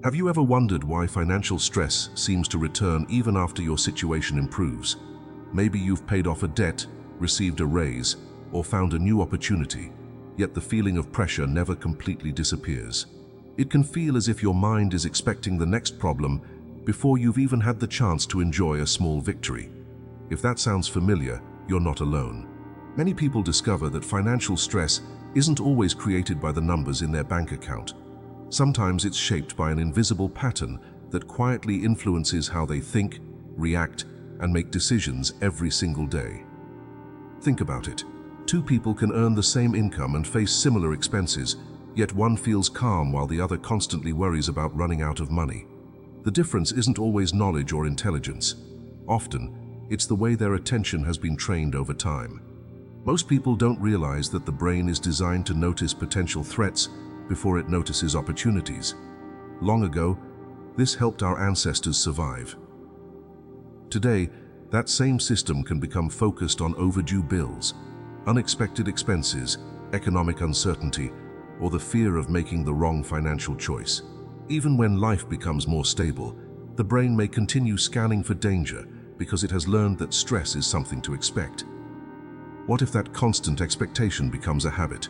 Have you ever wondered why financial stress seems to return even after your situation improves? Maybe you've paid off a debt, received a raise, or found a new opportunity, yet the feeling of pressure never completely disappears. It can feel as if your mind is expecting the next problem before you've even had the chance to enjoy a small victory. If that sounds familiar, you're not alone. Many people discover that financial stress isn't always created by the numbers in their bank account. Sometimes it's shaped by an invisible pattern that quietly influences how they think, react, and make decisions every single day. Think about it. Two people can earn the same income and face similar expenses, yet one feels calm while the other constantly worries about running out of money. The difference isn't always knowledge or intelligence. Often, it's the way their attention has been trained over time. Most people don't realize that the brain is designed to notice potential threats before it notices opportunities. Long ago, this helped our ancestors survive. Today, that same system can become focused on overdue bills, unexpected expenses, economic uncertainty, or the fear of making the wrong financial choice. Even when life becomes more stable, the brain may continue scanning for danger because it has learned that stress is something to expect. What if that constant expectation becomes a habit?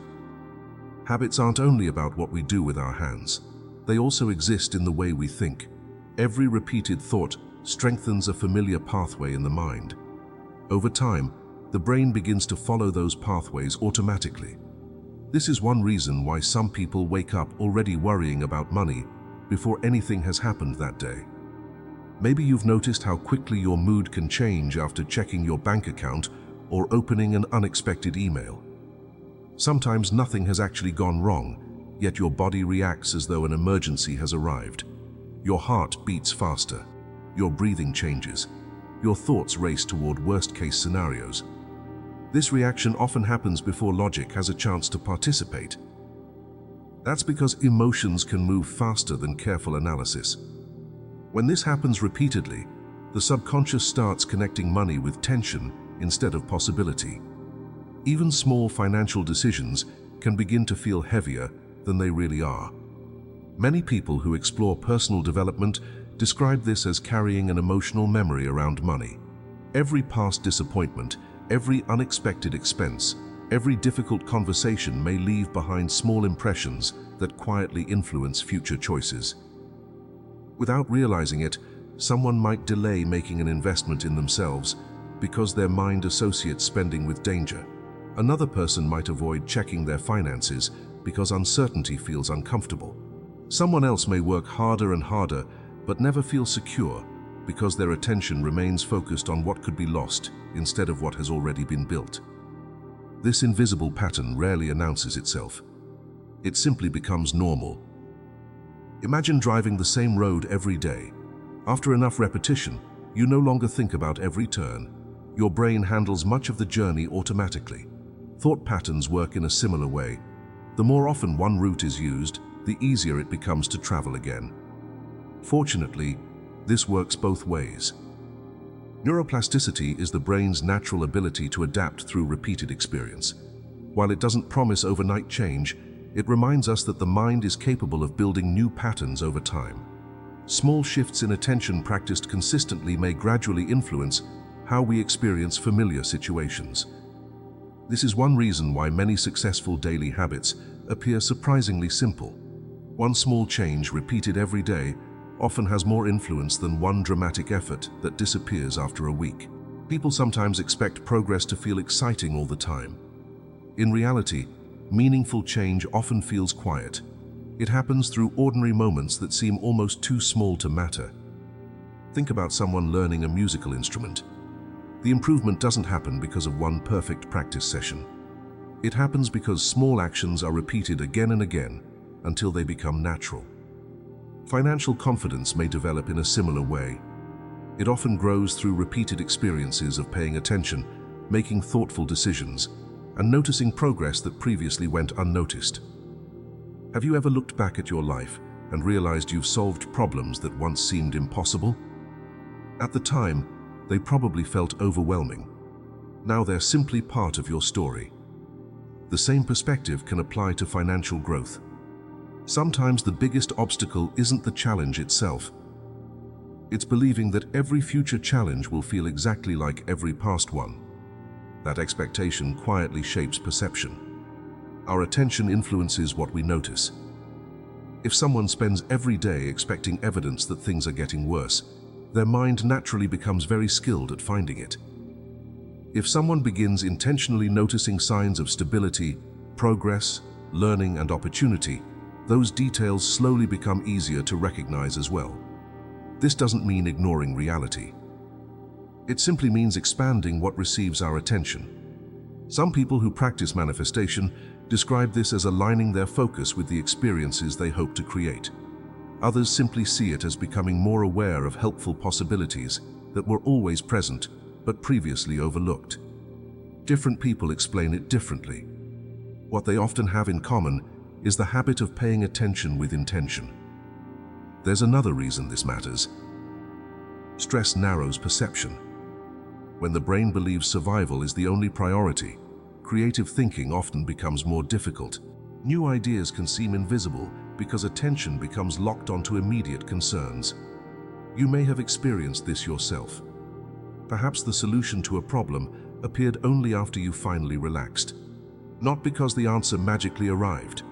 Habits aren't only about what we do with our hands. They also exist in the way we think. Every repeated thought strengthens a familiar pathway in the mind. Over time, the brain begins to follow those pathways automatically. This is one reason why some people wake up already worrying about money before anything has happened that day. Maybe you've noticed how quickly your mood can change after checking your bank account or opening an unexpected email. Sometimes nothing has actually gone wrong, yet your body reacts as though an emergency has arrived. Your heart beats faster, your breathing changes, your thoughts race toward worst-case scenarios. This reaction often happens before logic has a chance to participate. That's because emotions can move faster than careful analysis. When this happens repeatedly, the subconscious starts connecting money with tension instead of possibility. Even small financial decisions can begin to feel heavier than they really are. Many people who explore personal development describe this as carrying an emotional memory around money. Every past disappointment, every unexpected expense, every difficult conversation may leave behind small impressions that quietly influence future choices. Without realizing it, someone might delay making an investment in themselves because their mind associates spending with danger. Another person might avoid checking their finances because uncertainty feels uncomfortable. Someone else may work harder and harder but never feel secure because their attention remains focused on what could be lost instead of what has already been built. This invisible pattern rarely announces itself. It simply becomes normal. Imagine driving the same road every day. After enough repetition, you no longer think about every turn. Your brain handles much of the journey automatically. Thought patterns work in a similar way. The more often one route is used, the easier it becomes to travel again. Fortunately, this works both ways. Neuroplasticity is the brain's natural ability to adapt through repeated experience. While it doesn't promise overnight change, it reminds us that the mind is capable of building new patterns over time. Small shifts in attention practiced consistently may gradually influence how we experience familiar situations. This is one reason why many successful daily habits appear surprisingly simple. One small change repeated every day often has more influence than one dramatic effort that disappears after a week. People sometimes expect progress to feel exciting all the time. In reality, meaningful change often feels quiet. It happens through ordinary moments that seem almost too small to matter. Think about someone learning a musical instrument. The improvement doesn't happen because of one perfect practice session. It happens because small actions are repeated again and again until they become natural. Financial confidence may develop in a similar way. It often grows through repeated experiences of paying attention, making thoughtful decisions, and noticing progress that previously went unnoticed. Have you ever looked back at your life and realized you've solved problems that once seemed impossible? At the time, they probably felt overwhelming. Now they're simply part of your story. The same perspective can apply to financial growth. Sometimes the biggest obstacle isn't the challenge itself. It's believing that every future challenge will feel exactly like every past one. That expectation quietly shapes perception. Our attention influences what we notice. If someone spends every day expecting evidence that things are getting worse, their mind naturally becomes very skilled at finding it. If someone begins intentionally noticing signs of stability, progress, learning, and opportunity, those details slowly become easier to recognize as well. This doesn't mean ignoring reality. It simply means expanding what receives our attention. Some people who practice manifestation describe this as aligning their focus with the experiences they hope to create. Others simply see it as becoming more aware of helpful possibilities that were always present but previously overlooked. Different people explain it differently. What they often have in common is the habit of paying attention with intention. There's another reason this matters. Stress narrows perception. When the brain believes survival is the only priority, creative thinking often becomes more difficult. New ideas can seem invisible because attention becomes locked onto immediate concerns. You may have experienced this yourself. Perhaps the solution to a problem appeared only after you finally relaxed. Not because the answer magically arrived,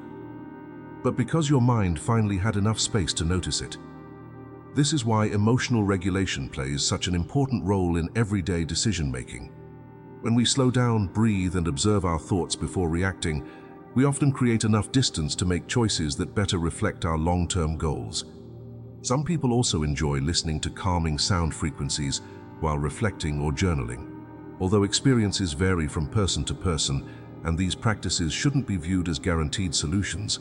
but because your mind finally had enough space to notice it. This is why emotional regulation plays such an important role in everyday decision-making. When we slow down, breathe, and observe our thoughts before reacting, we often create enough distance to make choices that better reflect our long-term goals. Some people also enjoy listening to calming sound frequencies while reflecting or journaling. Although experiences vary from person to person, and these practices shouldn't be viewed as guaranteed solutions,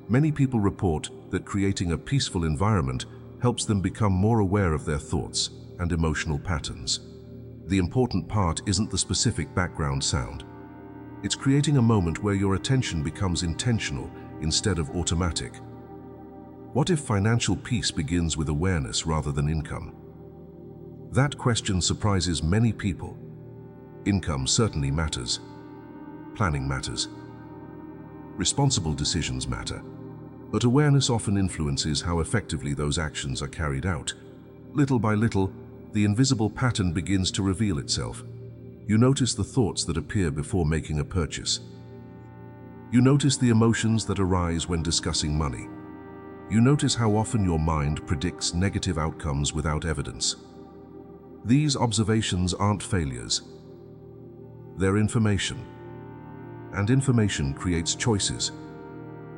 many people report that creating a peaceful environment helps them become more aware of their thoughts and emotional patterns. The important part isn't the specific background sound. It's creating a moment where your attention becomes intentional instead of automatic. What if financial peace begins with awareness rather than income? That question surprises many people. Income certainly matters. Planning matters. Responsible decisions matter. But awareness often influences how effectively those actions are carried out. Little by little, the invisible pattern begins to reveal itself. You notice the thoughts that appear before making a purchase. You notice the emotions that arise when discussing money. You notice how often your mind predicts negative outcomes without evidence. These observations aren't failures. They're information. And information creates choices.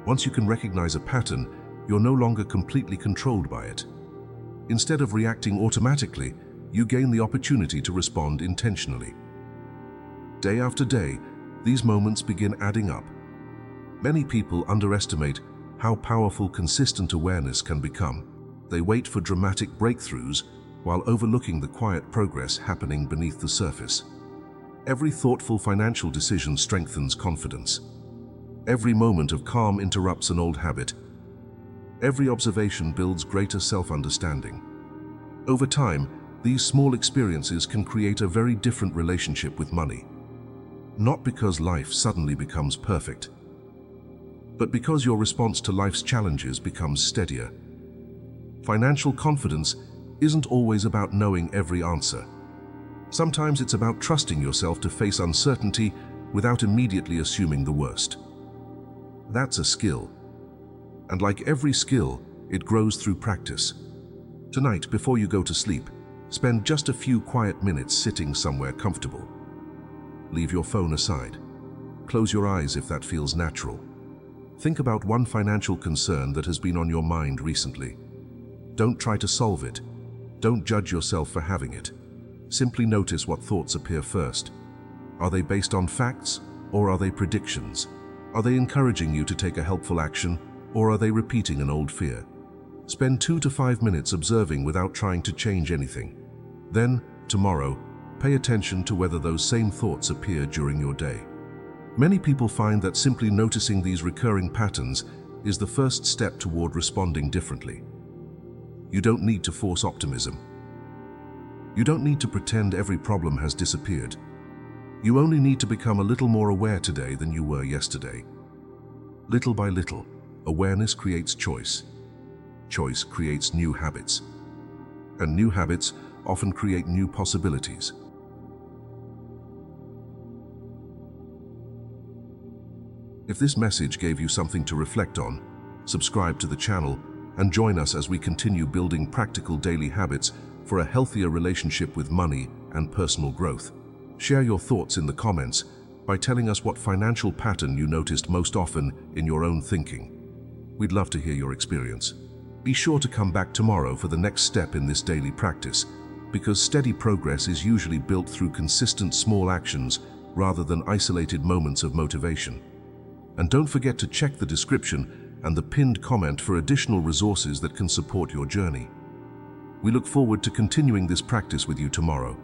Once you can recognize a pattern, you're no longer completely controlled by it. Instead of reacting automatically, you gain the opportunity to respond intentionally. Day after day, these moments begin adding up. Many people underestimate how powerful consistent awareness can become. They wait for dramatic breakthroughs while overlooking the quiet progress happening beneath the surface. Every thoughtful financial decision strengthens confidence. Every moment of calm interrupts an old habit. Every observation builds greater self-understanding. Over time, these small experiences can create a very different relationship with money. Not because life suddenly becomes perfect, but because your response to life's challenges becomes steadier. Financial confidence isn't always about knowing every answer. Sometimes it's about trusting yourself to face uncertainty without immediately assuming the worst. That's a skill. And like every skill, it grows through practice. Tonight, before you go to sleep, spend just a few quiet minutes sitting somewhere comfortable. Leave your phone aside. Close your eyes if that feels natural. Think about one financial concern that has been on your mind recently. Don't try to solve it. Don't judge yourself for having it. Simply notice what thoughts appear first. Are they based on facts, or are they predictions? Are they encouraging you to take a helpful action, or are they repeating an old fear? Spend 2 to 5 minutes observing without trying to change anything. Then, tomorrow, pay attention to whether those same thoughts appear during your day. Many people find that simply noticing these recurring patterns is the first step toward responding differently. You don't need to force optimism. You don't need to pretend every problem has disappeared. You only need to become a little more aware today than you were yesterday. Little by little, awareness creates choice. Choice creates new habits. And new habits often create new possibilities. If this message gave you something to reflect on, subscribe to the channel and join us as we continue building practical daily habits for a healthier relationship with money and personal growth. Share your thoughts in the comments by telling us what financial pattern you noticed most often in your own thinking. We'd love to hear your experience. Be sure to come back tomorrow for the next step in this daily practice, because steady progress is usually built through consistent small actions rather than isolated moments of motivation. And don't forget to check the description and the pinned comment for additional resources that can support your journey. We look forward to continuing this practice with you tomorrow.